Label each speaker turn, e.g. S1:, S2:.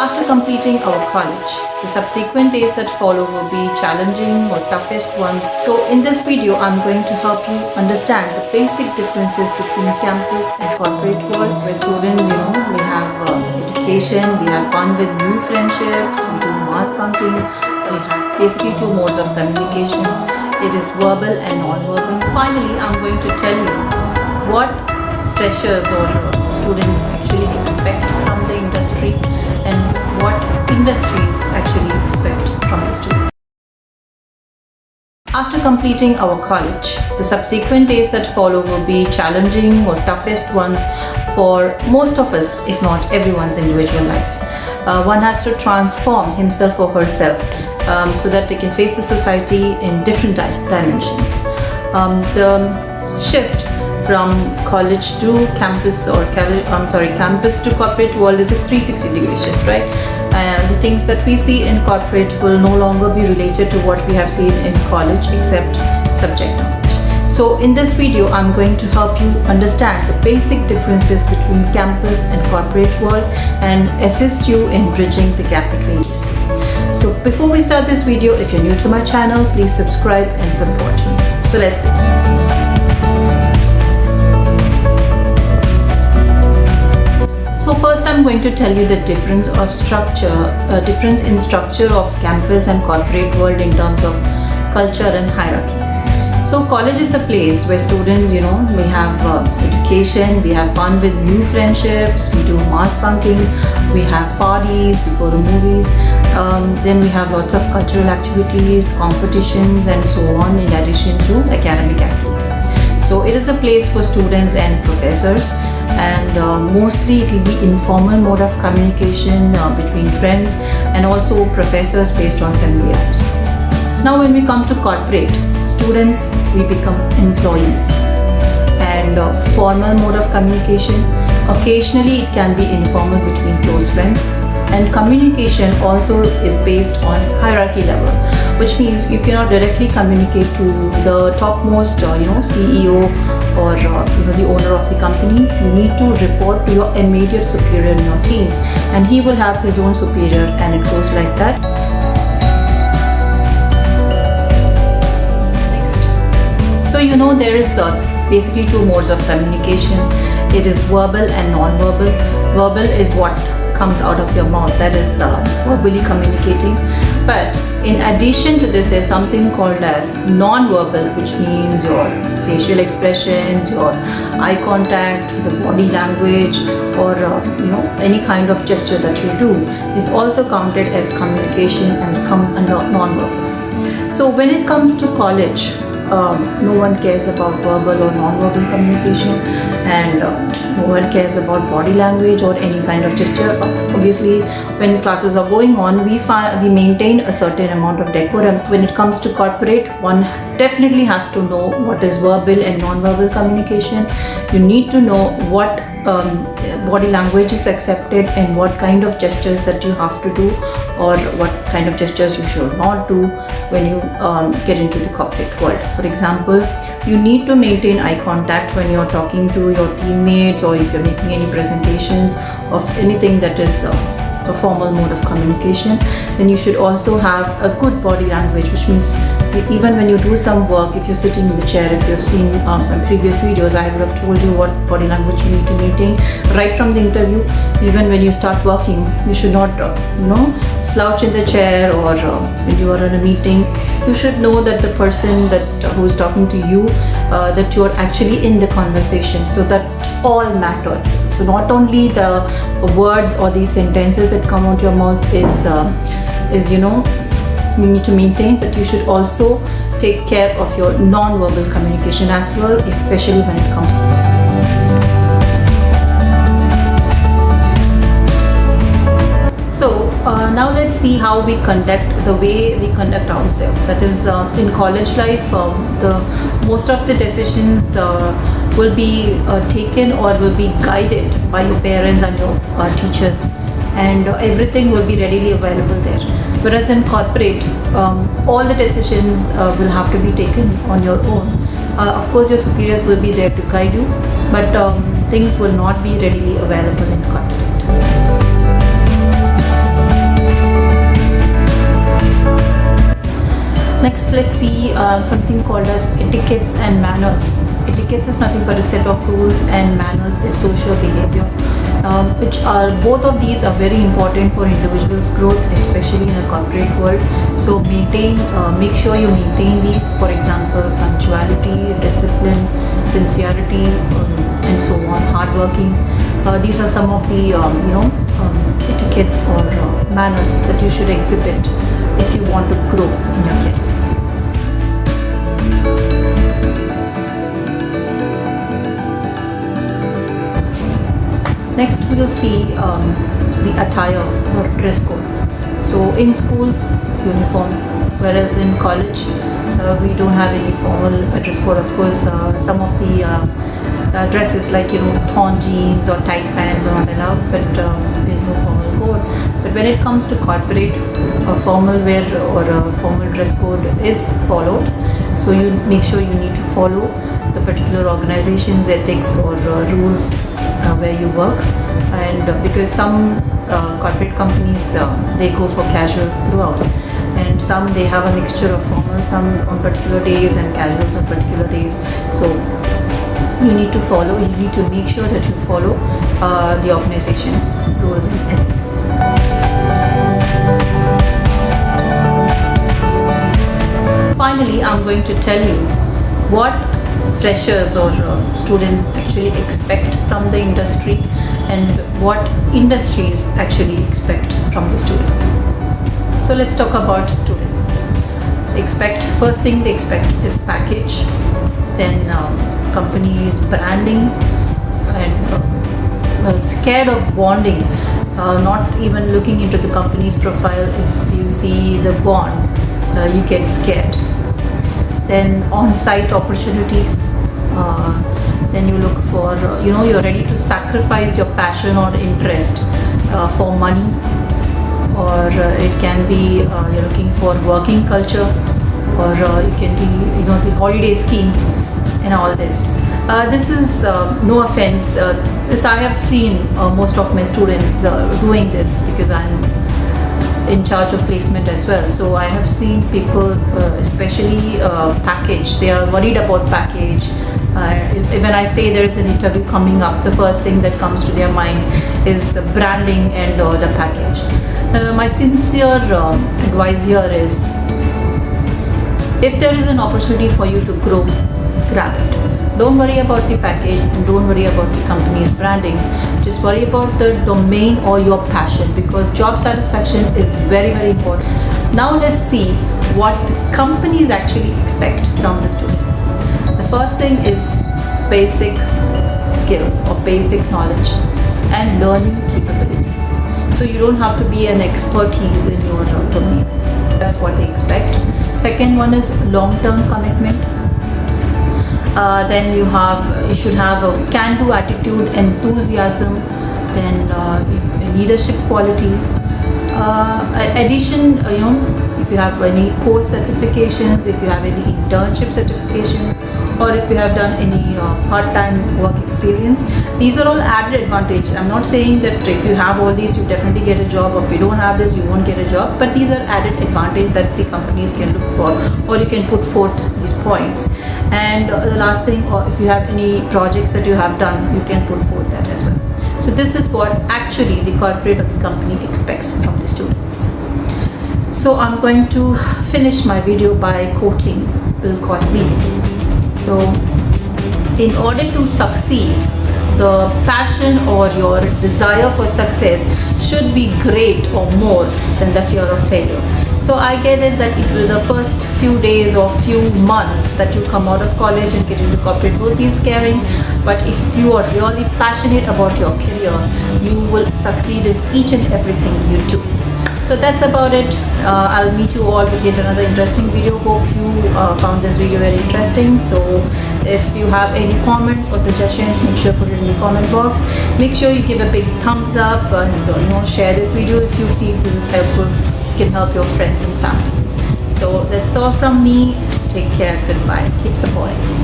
S1: After completing our college, the subsequent days that follow will be challenging or toughest ones. So in this video, I'm going to help you understand the basic differences between campus and corporate worlds where students, we have education, we have fun with new friendships, we do mass bunking, we have basically two modes of communication. It is verbal and non-verbal. Finally, I'm going to tell you what freshers or students actually expect from the industry and what industries actually expect from the students. After completing our college, the subsequent days that follow will be challenging or toughest ones for most of us, if not everyone's individual life. One has to transform himself or herself so that they can face the society in different dimensions. The shift from college to campus or campus to corporate world is a 360-degree shift, right? The things that we see in corporate will no longer be related to what we have seen in college except subject knowledge. So in this video, I'm going to help you understand the basic differences between campus and corporate world and assist you in bridging the gap between these two. So before we start this video, if you're new to my channel, please subscribe and support me. So let's begin. So first I'm going to tell you the difference in structure of campus and corporate world in terms of culture and hierarchy. So college is a place where students, we have education, we have fun with new friendships, we do mass bunking, we have parties, we go to movies, then we have lots of cultural activities, competitions and so on in addition to academic activities. So it is a place for students and professors, and mostly it will be informal mode of communication between friends and also professors based on familiarities. Now when we come to corporate, students, we become employees, and formal mode of communication, occasionally it can be informal between close friends, and communication also is based on hierarchy level, which means you cannot directly communicate to the topmost CEO or the owner of the company. You need to report to your immediate superior in your team, and he will have his own superior, and it goes like that. Next, so there is basically two modes of communication. It is verbal and non-verbal. Verbal is what comes out of your mouth, that is verbally communicating. But in addition to this, there's something called as non-verbal, which means your facial expressions, your eye contact, the body language, or any kind of gesture that you do is also counted as communication and comes under non-verbal. So when it comes to college, no one cares about verbal or non-verbal communication, and no one cares about body language or any kind of gesture. Obviously, when classes are going on, we maintain a certain amount of decorum. When it comes to corporate, one definitely has to know what is verbal and non-verbal communication. You need to know what body language is accepted and what kind of gestures that you have to do, or what kind of gestures you should not do when you get into the corporate world. For example, you need to maintain eye contact when you're talking to your teammates, or if you're making any presentations of anything that is a formal mode of communication. Then you should also have a good body language, which means even when you do some work, if you're sitting in the chair, if you've seen my previous videos, I would have told you what body language you need to maintain right from the interview. Even when you start working, you should not slouch in the chair, or when you are in a meeting, you should know that the person who is talking to you, that you are actually in the conversation. So that all matters. So not only the words or the sentences that come out your mouth is you need to maintain, but you should also take care of your non-verbal communication as well, especially when it comes to now let's see how we the way we conduct ourselves. That is, in college life, most of the decisions will be taken or will be guided by your parents and your teachers, and everything will be readily available there. Whereas in corporate, all the decisions will have to be taken on your own. Of course, your superiors will be there to guide you, but things will not be readily available in corporate. Next, let's see something called as etiquettes and manners. Etiquette is nothing but a set of rules, and manners is social behavior, which are both of these are very important for individuals' growth, especially in a corporate world. So make sure you maintain these. For example, punctuality, discipline, sincerity, and so on. Hardworking. These are some of the etiquettes or manners that you should exhibit if you want to grow in your career. Next, we will see the attire or dress code. So in schools, uniform, whereas in college, we don't have any formal dress code. Of course, some of the dresses like torn jeans or tight pants are not allowed, but there's no formal code. But when it comes to corporate, a formal wear or a formal dress code is followed. So you make sure you need to follow the particular organization's ethics or rules where you work. And because some corporate companies they go for casuals throughout, and some they have a mixture of formal, some on particular days and casuals on particular days. So you need to follow, you need to make sure that you follow the organization's rules and ethics. Finally, I'm going to tell you what freshers or students actually expect from the industry and what industries actually expect from the students. So let's talk about students. First thing they expect is package, then companies branding, and scared of bonding, not even looking into the company's profile. If you see the bond, you get scared. Then on-site opportunities, then you look for you're ready to sacrifice your passion or interest for money, or it can be you're looking for working culture, or it can be the holiday schemes and all this. This is no offense, this I have seen most of my students doing this, because I'm in charge of placement as well. So I have seen people, especially package, they are worried about package. When I say there is an interview coming up, the first thing that comes to their mind is the branding and the package. My sincere advice here is, if there is an opportunity for you to grow, grab it. Don't worry about the package and don't worry about the company's branding. Just worry about the domain or your passion, because job satisfaction is very, very important. Now let's see what companies actually expect from the students. The first thing is basic skills or basic knowledge and learning capabilities. So you don't have to be an expertise in your domain. That's what they expect. Second one is long-term commitment. Then you should have a can-do attitude, enthusiasm, then leadership qualities. Addition, if you have any course certifications, if you have any internship certifications, or if you have done any part-time work experience, these are all added advantages. I'm not saying that if you have all these, you definitely get a job, or if you don't have this, you won't get a job. But these are added advantages that the companies can look for, or you can put forth these points. And the last thing, or if you have any projects that you have done, you can put forth that as well. So this is what actually the corporate or the company expects from the students. So I'm going to finish my video by quoting Bill Cosby. So in order to succeed, the passion or your desire for success should be great or more than the fear of failure. So I get it that the first few days or few months that you come out of college and get into corporate will be scary, but if you are really passionate about your career, you will succeed in each and everything you do. So that's about it. I'll meet you all with yet another interesting video. Hope you found this video very interesting. So if you have any comments or suggestions, make sure to put it in the comment box. Make sure you give a big thumbs up and share this video if you feel this is helpful. Can help your friends and families. So that's all from me. Take care. Goodbye. Keep supporting.